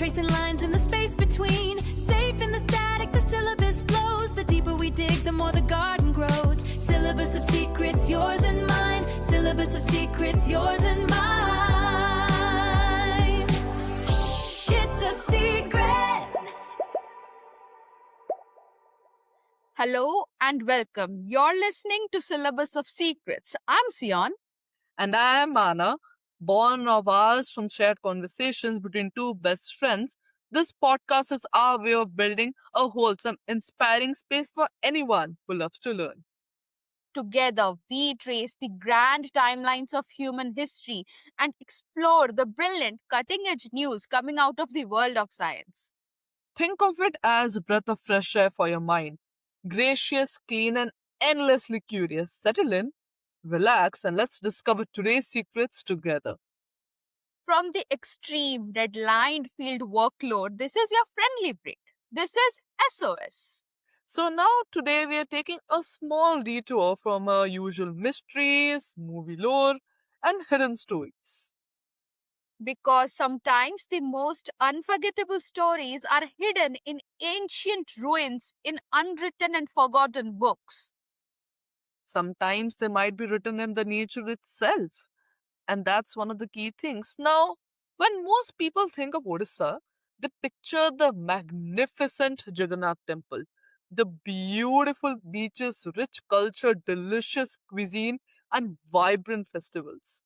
tracing lines in the space between. Safe in the static, the syllabus flows. The deeper we dig, the more the garden grows. Syllabus of secrets, yours and mine. Syllabus of secrets, yours and mine. Shh, it's a secret. Hello and welcome. You're listening to Syllabus of Secrets. I'm Sion. And I am Mana, born of ours from shared conversations between two best friends. This podcast is our way of building a wholesome, inspiring space for anyone who loves to learn. Together, we trace the grand timelines of human history and explore the brilliant, cutting edge news coming out of the world of science. Think of it as a breath of fresh air for your mind. Gracious, clean, and endlessly curious. Settle in, relax, and let's discover today's secrets together. From the extreme deadline field workload, this is your friendly break. This is SOS. So now today we are taking a small detour from our usual mysteries, movie lore, and hidden stories. Because sometimes the most unforgettable stories are hidden in ancient ruins in unwritten and forgotten books. Sometimes they might be written in the nature itself, and that's one of the key things. Now, when most people think of Odisha, they picture the magnificent Jagannath temple, the beautiful beaches, rich culture, delicious cuisine, and vibrant festivals.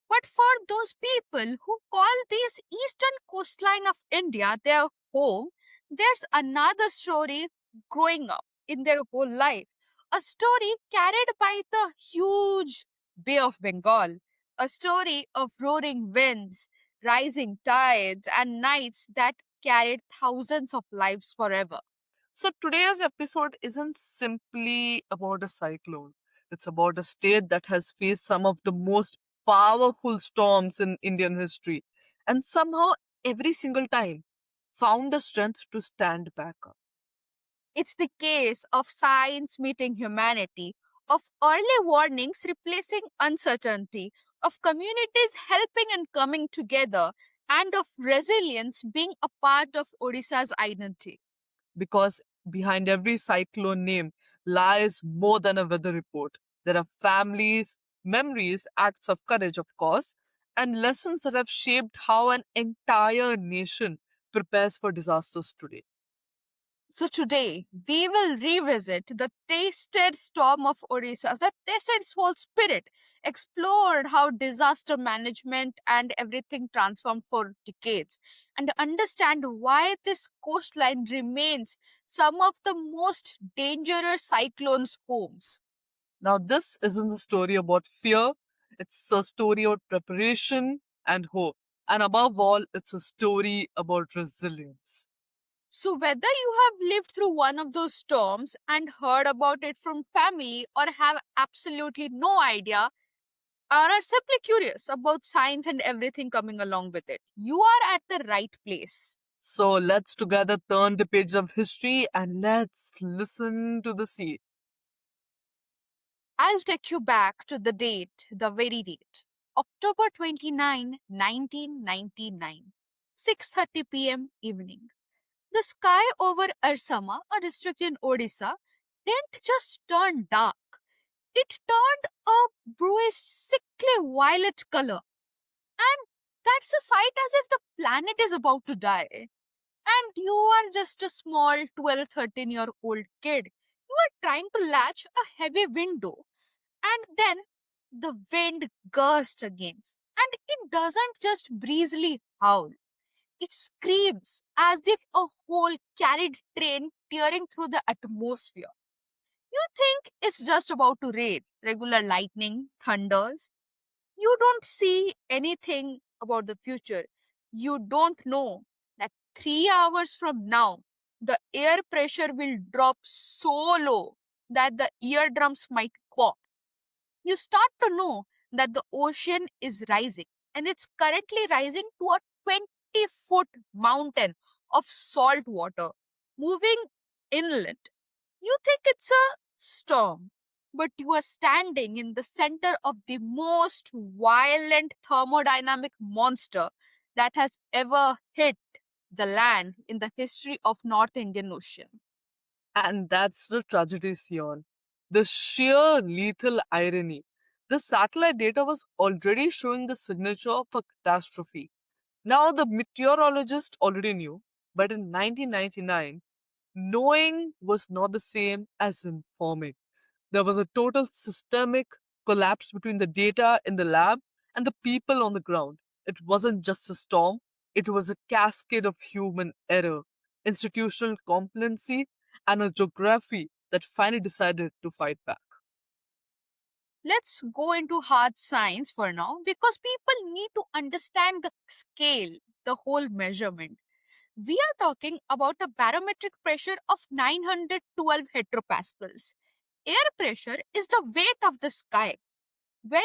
But for those people who call this eastern coastline of India their home, there's another story growing up in their whole life. A story carried by the huge Bay of Bengal. A story of roaring winds, rising tides, and nights that carried thousands of lives forever. So today's episode isn't simply about a cyclone. It's about a state that has faced some of the most powerful storms in Indian history and somehow every single time found the strength to stand back up. It's the case of science meeting humanity, of early warnings replacing uncertainty, of communities helping and coming together, and of resilience being a part of Odisha's identity. Because behind every cyclone name lies more than a weather report. There are families, memories, acts of courage, of course, and lessons that have shaped how an entire nation prepares for disasters today. So today we will revisit the tasted storm of Odisha, that tasted its whole spirit, explored how disaster management and everything transformed for decades, and understand why this coastline remains some of the most dangerous cyclones' homes. Now, this isn't a story about fear, it's a story about preparation and hope. And above all, it's a story about resilience. So, whether you have lived through one of those storms and heard about it from family, or have absolutely no idea, or are simply curious about science and everything coming along with it, you are at the right place. So, let's together turn the page of history and let's listen to the sea. I'll take you back to the date, the very date. October 29, 1999, 6:30 p.m. evening. The sky over Arsama, a district in Odisha, didn't just turn dark. It turned a bluish, sickly violet color. And that's a sight as if the planet is about to die. And you are just a small 12, 13-year-old kid. You are trying to latch a heavy window. And then the wind gusts against. And it doesn't just breezily howl. It screams as if a whole carried train tearing through the atmosphere. You think it's just about to rain, regular lightning, thunders. You don't see anything about the future. You don't know that 3 hours from now, the air pressure will drop so low that the eardrums might pop. You start to know that the ocean is rising, and it's currently rising to a 20-foot mountain of salt water moving inland. You think it's a storm, but you are standing in the center of the most violent thermodynamic monster that has ever hit the land in the history of North Indian Ocean. And that's the tragedy, Sion. The sheer lethal irony. The satellite data was already showing the signature of a catastrophe. Now, the meteorologist already knew, but in 1999, knowing was not the same as informing. There was a total systemic collapse between the data in the lab and the people on the ground. It wasn't just a storm, it was a cascade of human error, institutional complacency, and a geography that finally decided to fight back. Let's go into hard science for now because people need to understand the scale, the whole measurement. We are talking about a barometric pressure of 912 hectopascals. Air pressure is the weight of the sky. When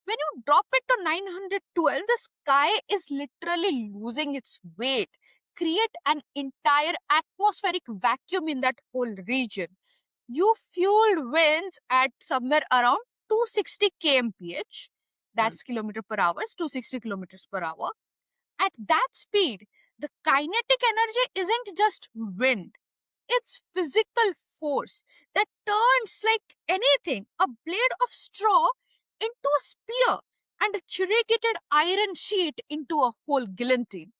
you drop it to 912, the sky is literally losing its weight. Create an entire atmospheric vacuum in that whole region. You fueled winds at somewhere around 260 kmph, Mm. that's kilometer per hour, 260 kilometers per hour. At that speed, the kinetic energy isn't just wind, it's physical force that turns like anything a blade of straw into a spear and a corrugated iron sheet into a whole guillotine.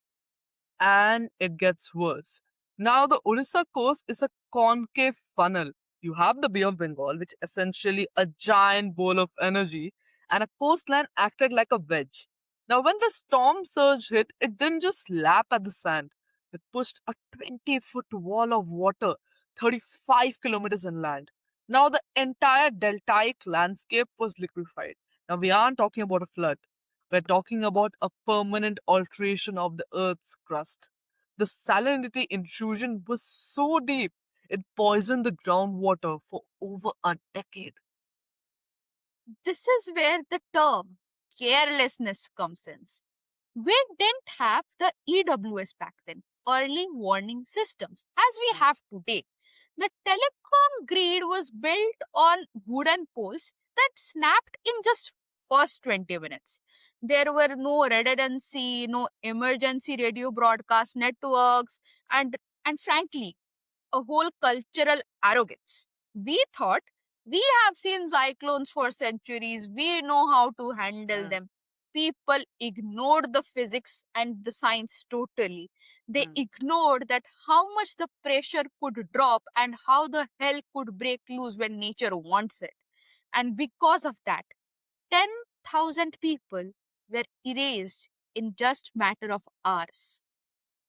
And it gets worse. Now, the Orissa coast is a concave funnel. You have the Bay of Bengal, which is essentially a giant bowl of energy, and a coastline acted like a wedge. Now, when the storm surge hit, it didn't just lap at the sand, it pushed a 20-foot wall of water 35 kilometers inland. Now, the entire deltaic landscape was liquefied. Now, we aren't talking about a flood. We're talking about a permanent alteration of the Earth's crust. The salinity intrusion was so deep, it poisoned the groundwater for over a decade. This is where the term carelessness comes in. We didn't have the EWS back then, early warning systems, as we have today. The telecom grid was built on wooden poles that snapped in just first 20 minutes. There were no redundancy, no emergency radio broadcast networks, and frankly, a whole cultural arrogance. We thought we have seen cyclones for centuries, we know how to handle Mm, them. People ignored the physics and the science totally. They mm. ignored that how much the pressure could drop and how the hell could break loose when nature wants it. And because of that, 10,000 people were erased in just matter of hours.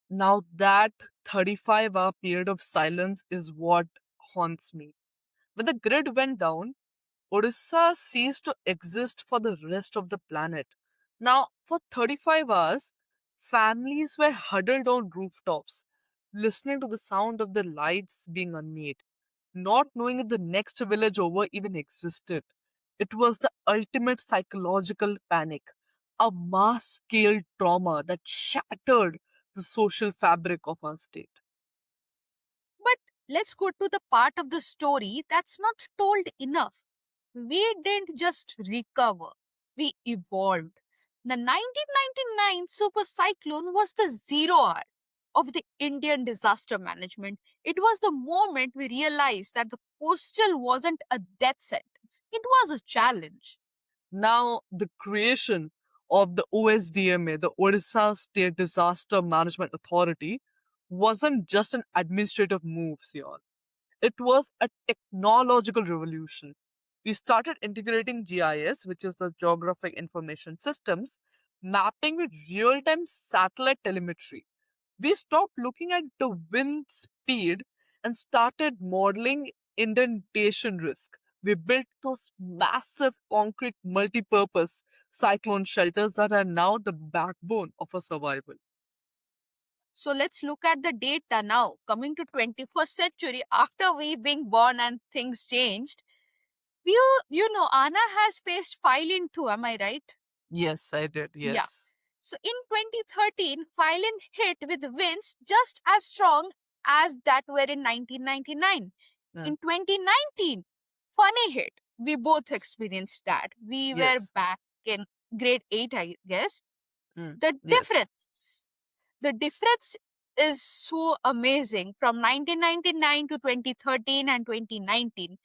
Now, that 35-hour period of silence is what haunts me. When the grid went down, Odisha ceased to exist for the rest of the planet. Now, for 35 hours, families were huddled on rooftops, listening to the sound of their lives being unmade, not knowing if the next village over even existed. It was the ultimate psychological panic, a mass scale trauma that shattered the social fabric of our state. But let's go to the part of the story that's not told enough. We didn't just recover, we evolved. The 1999 super cyclone was the 0 hour of the Indian disaster management. It was the moment we realized that the coastal wasn't a death sentence, it was a challenge. Now, the creation of the OSDMA, the Odisha State Disaster Management Authority, wasn't just an administrative move, Sion. It was a technological revolution. We started integrating GIS, which is the Geographic Information Systems, mapping with real time satellite telemetry. We stopped looking at the wind speed and started modeling indentation risk. We built those massive concrete multi-purpose cyclone shelters that are now the backbone of our survival. So let's look at the data now. Coming to 21st century, after we being born and things changed, you know, Anna has faced Phylin too, am I right? Yes, I did. Yeah. Yes. So in 2013, Phylin hit with winds just as strong as that were in 1999. Mm, In 2019, funny hit. We both experienced that. We were yes. back in grade 8, I guess. Mm, The yes. difference The difference is so amazing. From 1999 to 2013 and 2019,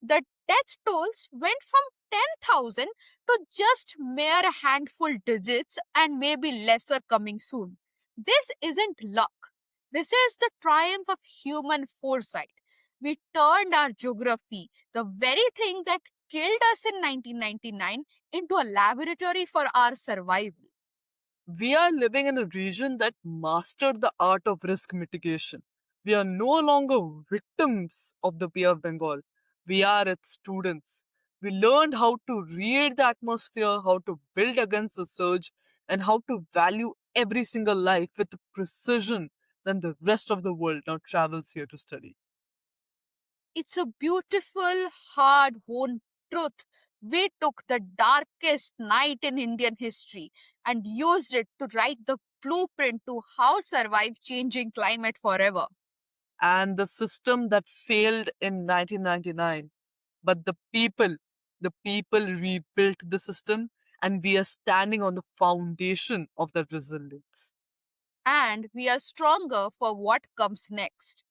the death tolls went from 10,000 to just mere handful digits and maybe lesser coming soon. This isn't luck. This is the triumph of human foresight. We turned our geography, the very thing that killed us in 1999, into a laboratory for our survival. We are living in a region that mastered the art of risk mitigation. We are no longer victims of the Bay of Bengal. We are its students. We learned how to read the atmosphere, how to build against the surge, and how to value every single life with precision than the rest of the world now travels here to study. It's a beautiful, hard won truth. We took the darkest night in Indian history and used it to write the blueprint to how survive changing climate forever. And the system that failed in 1999. But the people rebuilt the system, and we are standing on the foundation of that resilience. And we are stronger for what comes next.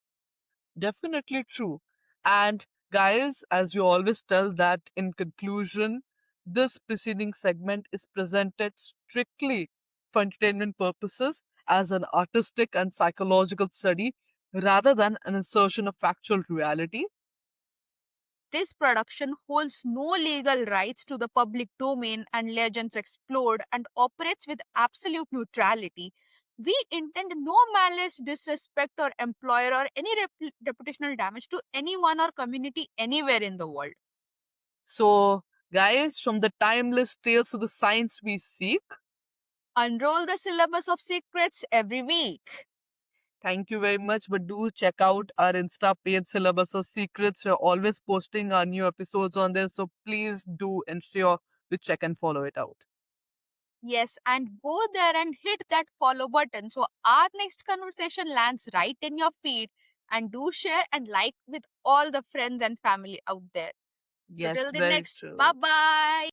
Definitely true. And guys, as we always tell that in conclusion, this preceding segment is presented strictly for entertainment purposes as an artistic and psychological study rather than an assertion of factual reality. This production holds no legal rights to the public domain and Legends Explode and operates with absolute neutrality. We intend no malice, disrespect, or employer or any reputational damage to anyone or community anywhere in the world. So, guys, from the timeless tales to the science we seek, Unroll the syllabus of secrets every week. thank you very much. But do check out our Insta page, Syllabus of Secrets. We're always posting our new episodes on there. So please do ensure to check and follow it out. Yes, and go there and hit that follow button so our next conversation lands right in your feed. And do share and like with all the friends and family out there. So, Yes, till the very next, true. bye bye.